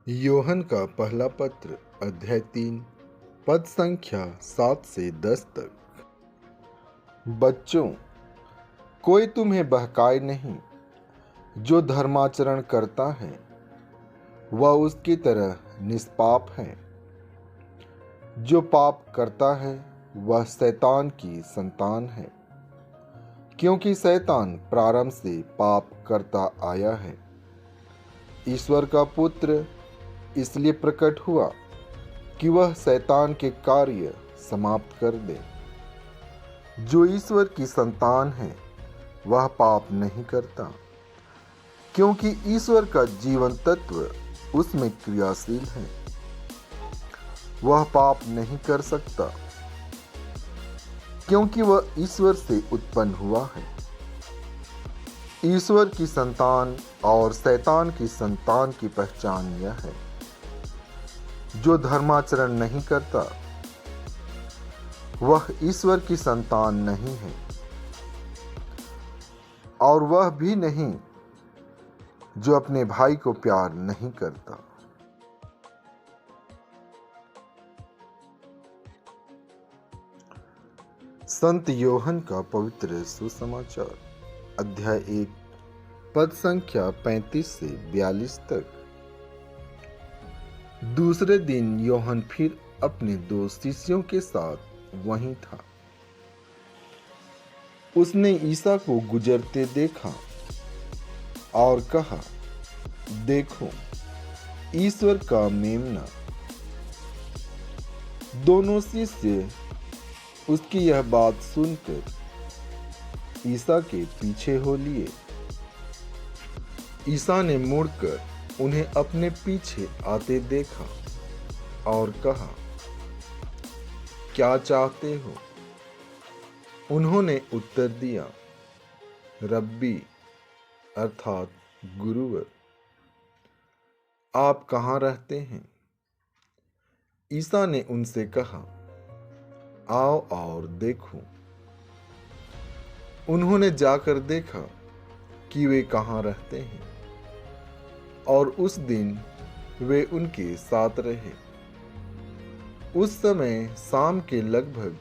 योहन का पहला पत्र अध्याय 3 पद संख्या 7 से 10 तक। बच्चों, कोई तुम्हें बहकाए नहीं। जो धर्माचरण करता है वह उसकी तरह निष्पाप है। जो पाप करता है वह शैतान की संतान है, क्योंकि शैतान प्रारंभ से पाप करता आया है। ईश्वर का पुत्र इसलिए प्रकट हुआ कि वह शैतान के कार्य समाप्त कर दे। जो ईश्वर की संतान है वह पाप नहीं करता, क्योंकि ईश्वर का जीवन तत्व उसमें क्रियाशील है। वह पाप नहीं कर सकता, क्योंकि वह ईश्वर से उत्पन्न हुआ है। ईश्वर की संतान और शैतान की संतान की पहचान यह है, जो धर्माचरण नहीं करता वह ईश्वर की संतान नहीं है, और वह भी नहीं जो अपने भाई को प्यार नहीं करता। संत योहन का पवित्र सुसमाचार अध्याय 1 पद संख्या 35 से 42 तक। दूसरे दिन योहन फिर अपने 2 शिष्यों के साथ वहीं था। उसने ईसा को गुजरते देखा और कहा, देखो, ईश्वर का मेमना। दोनों शिष्य उसकी यह बात सुनकर ईसा के पीछे हो लिए। ईसा ने मुड़कर उन्हें अपने पीछे आते देखा और कहा, क्या चाहते हो? उन्होंने उत्तर दिया, रब्बी अर्थात गुरुवर, आप कहाँ रहते हैं? ईसा ने उनसे कहा, आओ और देखो। उन्होंने जाकर देखा कि वे कहाँ रहते हैं, और उस दिन वे उनके साथ रहे। उस समय शाम के लगभग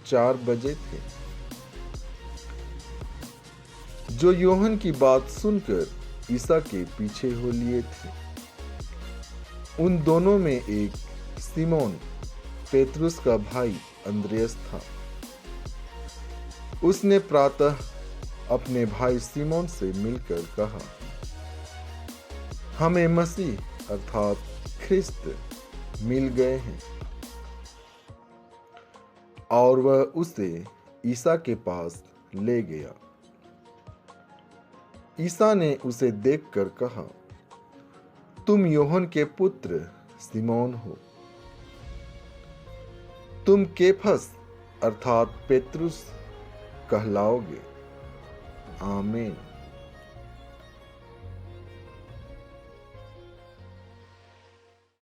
4 बजे थे। जो योहन की बात सुनकर ईसा के पीछे हो लिए थे, उन दोनों में एक सिमोन पेतरुस का भाई अंद्रियास था। उसने प्रातः अपने भाई सिमोन से मिलकर कहा, हमें मसीह अर्थात ख्रिस्त मिल गए हैं। और वह उसे ईसा के पास ले गया। ईसा ने उसे देखकर कहा, तुम योहन के पुत्र सिमोन हो। तुम केफस अर्थात पेतरुस कहलाओगे। आमीन।